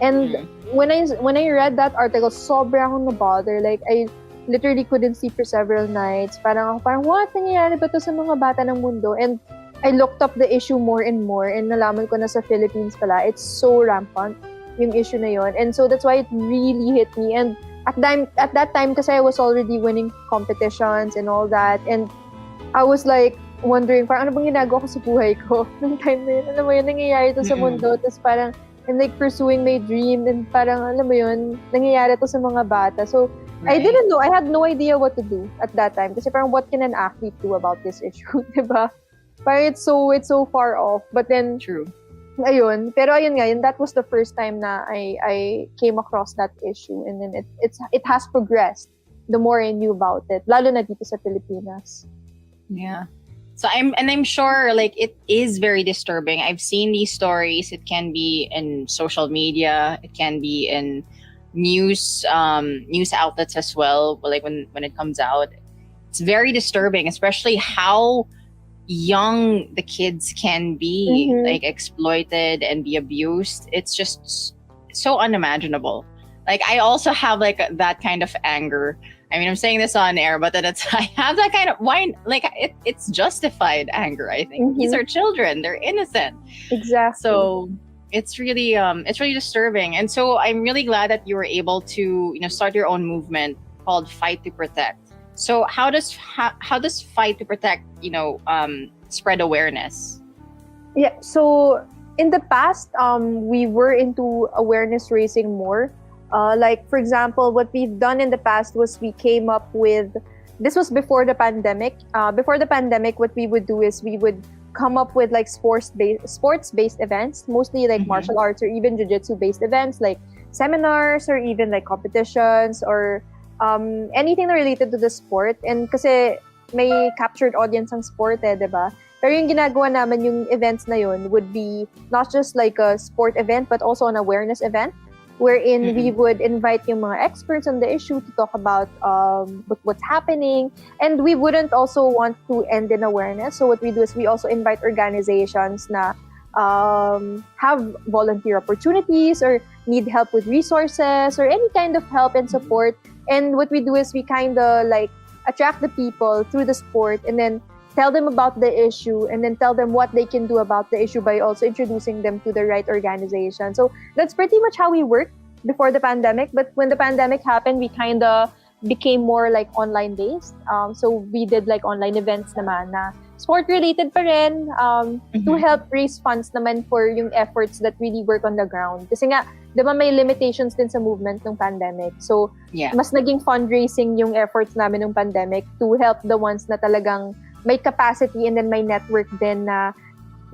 And when I read that article, sobra akong nabother. Like, I literally couldn't sleep for several nights. Parang what? Nangyayari ba to sa mga bata ng mundo? And I looked up the issue more and more, and nalaman ko na sa Philippines pala, it's so rampant, yung issue na yon. And so that's why it really hit me. And at that time, kasi I was already winning competitions and all that, and I was like wondering, parang ano bang ginagawa ko sa buhay ko nung time na yun? Alam mo yun, nangyayari to sa mundo. Tapos parang, I'm like pursuing my dream, and parang, alam mo yun, nangyayari to sa mga bata. So, I didn't know. I had no idea what to do at that time. Kasi parang, what can an athlete do about this issue? Diba? Parang it's so far off. But then, true. Ayun. Pero ayun nga, that was the first time na I came across that issue. And then it has progressed the more I knew about it. Lalo na dito sa Pilipinas. Yeah. So I'm sure like it is very disturbing. I've seen these stories. It can be in social media. It can be in news outlets as well. Like when it comes out, it's very disturbing, especially how young the kids can be like exploited and be abused. It's just so unimaginable. Like I also have like that kind of anger. I mean, I'm saying this on air, but then I have that kind of it's justified anger. I think these are children; they're innocent. Exactly. So it's really disturbing. And so I'm really glad that you were able to start your own movement called Fight to Protect. So how does Fight to Protect spread awareness? Yeah. So in the past, we were into awareness raising more. Like for example, what we've done in the past was we came up with. This was before the pandemic. Before the pandemic, what we would do is we would come up with like sports-based events, mostly like martial arts or even jiu-jitsu-based events, like seminars or even like competitions or anything related to the sport. And kasi may captured audience ang sport diba? Pero yung ginagawa naman yung events na yun would be not just like a sport event but also an awareness event wherein we would invite yung mga experts on the issue to talk about what's happening. And we wouldn't also want to end in awareness. So what we do is we also invite organizations na have volunteer opportunities or need help with resources or any kind of help and support. And what we do is we kind of like attract the people through the sport and then tell them about the issue and then tell them what they can do about the issue by also introducing them to the right organization. So that's pretty much how we worked before the pandemic. But when the pandemic happened, we kind of became more like online based. So we did like online events naman na sport related pa rin to help raise funds naman for yung efforts that really work on the ground. Kasi nga, di ba may limitations din sa movement ng pandemic. So mas naging fundraising yung efforts namin ng pandemic to help the ones na talagang may capacity and then may network din na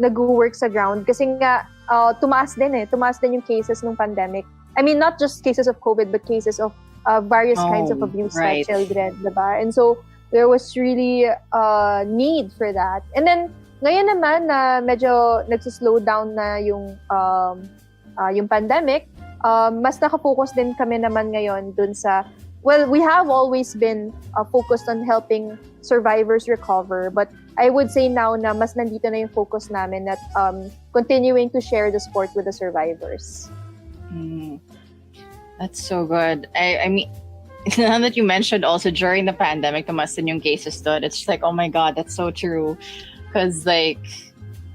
nag-work sa ground. Kasi nga, tumaas din yung cases ng pandemic. I mean, not just cases of COVID, but cases of various kinds of abuse by children, diba? And so, there was really need for that. And then, ngayon naman na medyo nagsuslow down na yung pandemic, mas nakafocus din kami naman ngayon dun sa, well, we have always been focused on helping survivors recover, but I would say now na mas nandito na yung focus namin at continuing to share the sport with the survivors. That's so good. I mean, now that you mentioned also during the pandemic, tumaas din yung cases doon. It's just like, oh my God, that's so true. Because like,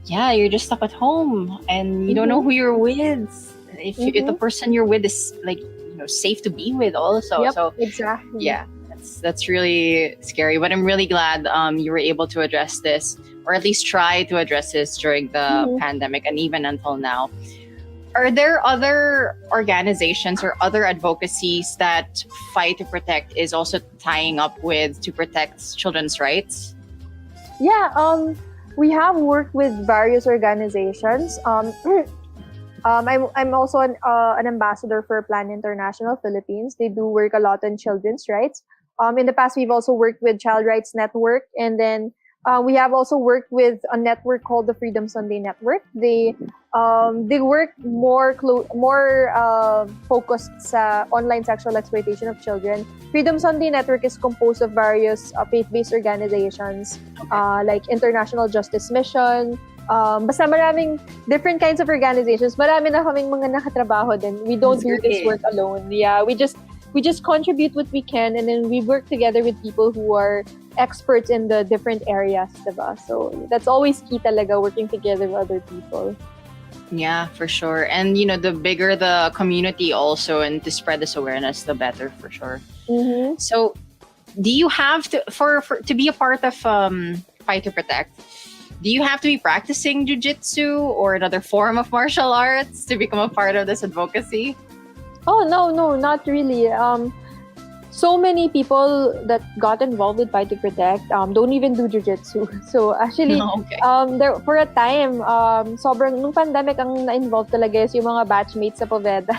yeah, you're just stuck at home and you don't know who you're with. If the person you're with is like, safe to be with also. Yep, so exactly. Yeah, that's really scary. But I'm really glad you were able to address this, or at least try to address this during the pandemic and even until now. Are there other organizations or other advocacies that Fight to Protect is also tying up with to protect children's rights? Yeah, we have worked with various organizations. I'm also an ambassador for Plan International Philippines. They do work a lot on children's rights. In the past, we've also worked with Child Rights Network, and then we have also worked with a network called the Freedom Sunday Network. They work more focused sa online sexual exploitation of children. Freedom Sunday Network is composed of various faith-based organizations like International Justice Mission. Basta maraming different kinds of organizations. Marami na kaming mga nakatrabaho din. We don't do this work alone. Yeah, we just contribute what we can, and then we work together with people who are experts in the different areas, diba? So that's always key talaga, working together with other people. Yeah, for sure. And the bigger the community also, and to spread this awareness, the better, for sure. So do you have to for to be a part of Fight to Protect, do you have to be practicing Jiu Jitsu or another form of martial arts to become a part of this advocacy? Oh, no, not really. So many people that got involved with Fight to Protect don't even do Jiu Jitsu. So actually, there for a time, sobrang nung pandemic ang na-involved talaga is yung mga batchmates sa Poveda.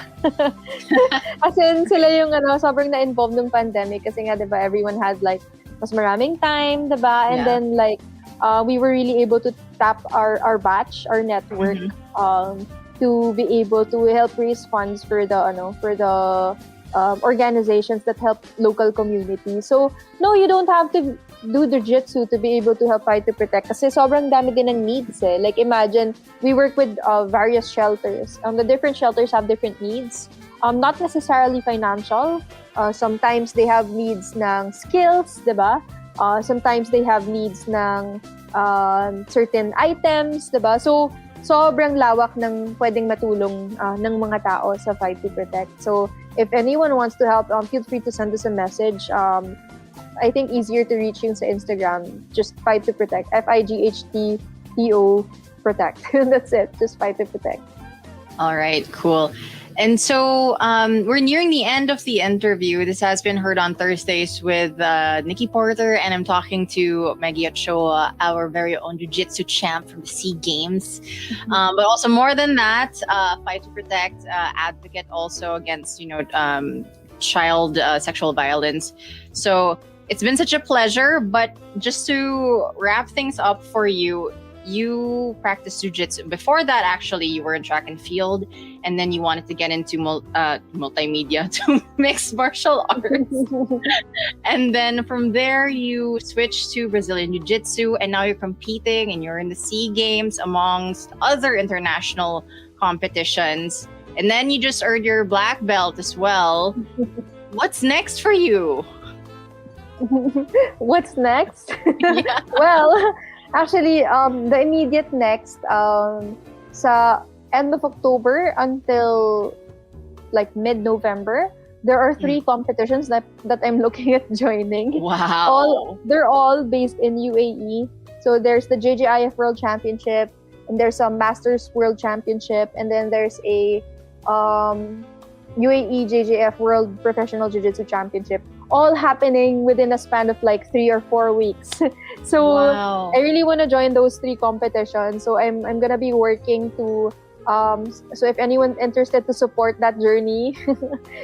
As in, sila yung sobrang na-involved nung pandemic kasi nga, diba, everyone had like mas maraming time, diba? And then like, we were really able to tap our batch, our network, to be able to help raise funds for the organizations that help local communities. So, no, you don't have to do the Jiu-Jitsu to be able to help Fight to Protect kasi sobrang dami din ng needs eh. Like imagine, we work with various shelters. The different shelters have different needs. Not necessarily financial. Sometimes they have needs ng skills, diba? Sometimes they have needs ng certain items, diba? So, sobrang lawak ng pwedeng matulong ng mga tao sa Fight to Protect. So, if anyone wants to help, feel free to send us a message. I think easier to reach yung sa Instagram. Just Fight to Protect. FIGHTTO Protect. That's it. Just Fight to Protect. All right, cool. And so we're nearing the end of the interview. This has been Heard on Thursdays with Nikki Porter, and I'm talking to Meggie Ochoa, our very own Jiu-Jitsu champ from the SEA Games. But also more than that, Fight to Protect, advocate also against, child sexual violence. So it's been such a pleasure. But just to wrap things up for you, you practiced Jiu-Jitsu. Before that, actually, you were in track and field, and then you wanted to get into multimedia, to mixed martial arts. And then from there, you switched to Brazilian Jiu-Jitsu, and now you're competing, and you're in the SEA Games, amongst other international competitions. And then you just earned your black belt as well. What's next for you? What's next? Well, actually, the immediate next, sa end of October until like mid-November, there are 3 competitions that I'm looking at joining. Wow. They're all based in UAE. So there's the JJIF World Championship, and there's a Masters World Championship, and then there's a UAE JJF World Professional Jiu-Jitsu Championship, all happening within a span of like 3 or 4 weeks. So I really want to join those 3 competitions. So I'm gonna be working to So if anyone interested to support that journey,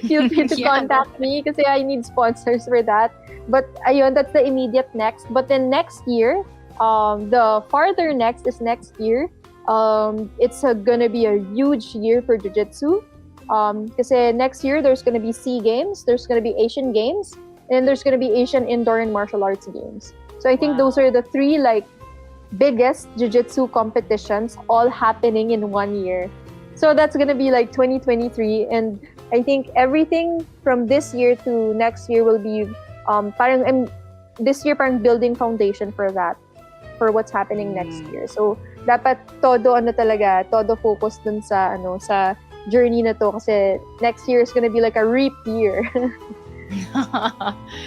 feel free to contact me kasi I need sponsors for that. But ayun, that's the immediate next. But then next year, the farther next is next year. It's gonna be a huge year for Jiu Jitsu. Kasi next year there's gonna be SEA Games, there's gonna be Asian Games, and there's gonna be Asian Indoor and Martial Arts Games. So I think those are the three like biggest jiu-jitsu competitions all happening in 1 year. So that's gonna be like 2023, and I think everything from this year to next year will be this year parang building foundation for that, for what's happening next year. So dapat todo focus dun sa sa journey na to kasi next year is gonna be like a reap year.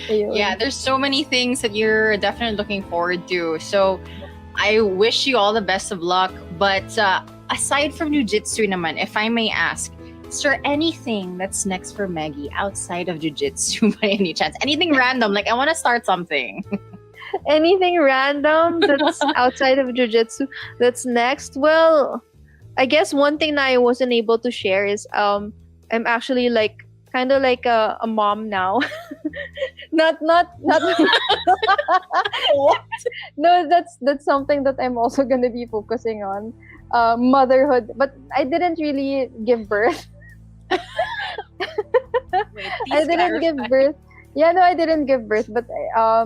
Yeah, there's so many things that you're definitely looking forward to. So I wish you all the best of luck. But aside from jiu-jitsu naman, if I may ask, is there anything that's next for Maggie outside of jiu-jitsu by any chance? Anything random? Like, I want to start something. Anything random that's outside of jiu-jitsu that's next? Well, I guess one thing that I wasn't able to share is I'm actually like kind of like a mom now. not What? No, that's something that I'm also going to be focusing on, motherhood, but I didn't really give birth. Wait, I didn't give birth. Yeah, no, I didn't give birth, but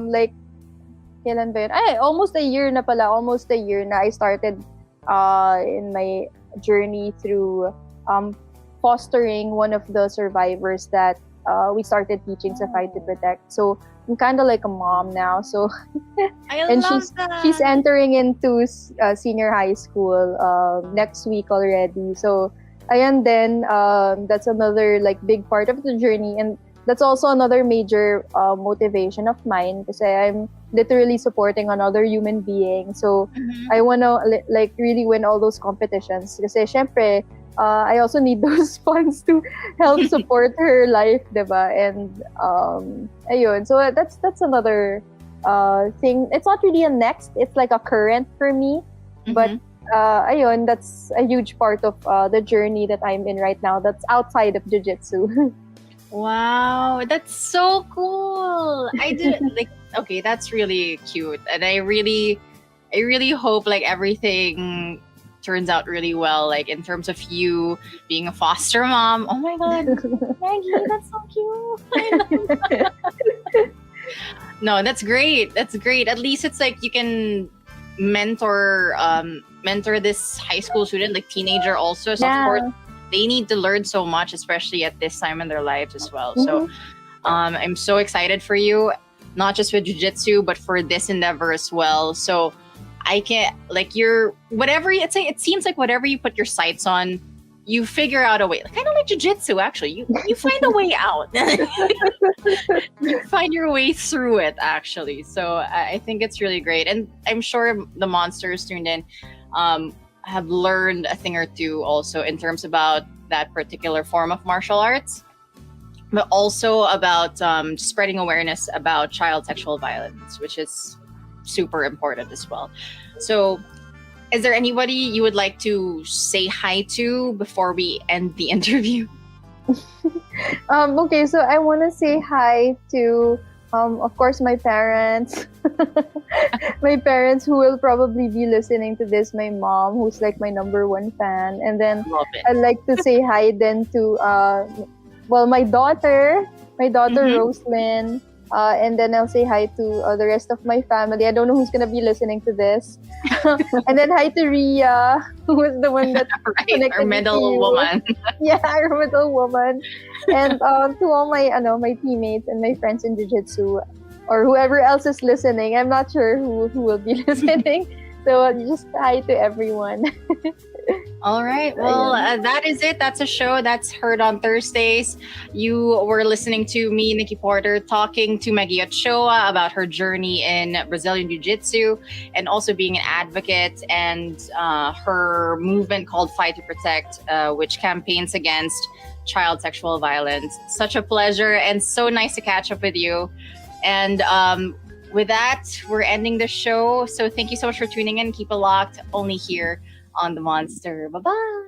like kailan ba yun? Ay, almost a year na I started in my journey through fostering one of the survivors that we started teaching sa Fight to Protect. So I'm kind of like a mom now. So and she's entering into senior high school next week already. So ayan then that's another like big part of the journey, and that's also another major motivation of mine kasi I'm literally supporting another human being. So I wanna like really win all those competitions kasi syempre I also need those funds to help support her life, diba? And ayun. So that's another thing. It's not really a next. It's like a current for me. But ayun, that's a huge part of the journey that I'm in right now. That's outside of jiu-jitsu. Wow, that's so cool. I did like okay, that's really cute, and I really hope like everything turns out really well, like in terms of you being a foster mom. Oh my god, Maggie, that's so cute. No, that's great. That's great. At least it's like you can mentor this high school student, like teenager also. So of course they need to learn so much, especially at this time in their lives as well. So I'm so excited for you, not just with jiu-jitsu, but for this endeavor as well. So I can't like it seems like whatever you put your sights on, you figure out a way. Kind of like jiu-jitsu, actually. You find a way out. You find your way through it, actually. So I think it's really great. And I'm sure the monsters tuned in have learned a thing or two also in terms about that particular form of martial arts, but also about spreading awareness about child sexual violence, which is super important as well. So is there anybody you would like to say hi to before we end the interview? Okay, so I want to say hi to of course my parents. My parents who will probably be listening to this, my mom who's like my number one fan, and then I'd like to say hi then to my daughter Roslyn, and then I'll say hi to the rest of my family. I don't know who's gonna be listening to this. And then hi to Ria, who was the one that right, our middle woman. Yeah, our middle woman. And to all my teammates and my friends in jiu-jitsu, or whoever else is listening. I'm not sure who will be listening. So just hi to everyone. All right. Well, that is it. That's a show that's heard on Thursdays. You were listening to me, Nikki Porter, talking to Meggie Ochoa about her journey in Brazilian Jiu-Jitsu and also being an advocate and her movement called Fight to Protect, which campaigns against child sexual violence. Such a pleasure and so nice to catch up with you. And with that, we're ending the show. So thank you so much for tuning in. Keep it locked only here on The Monster. Bye-bye.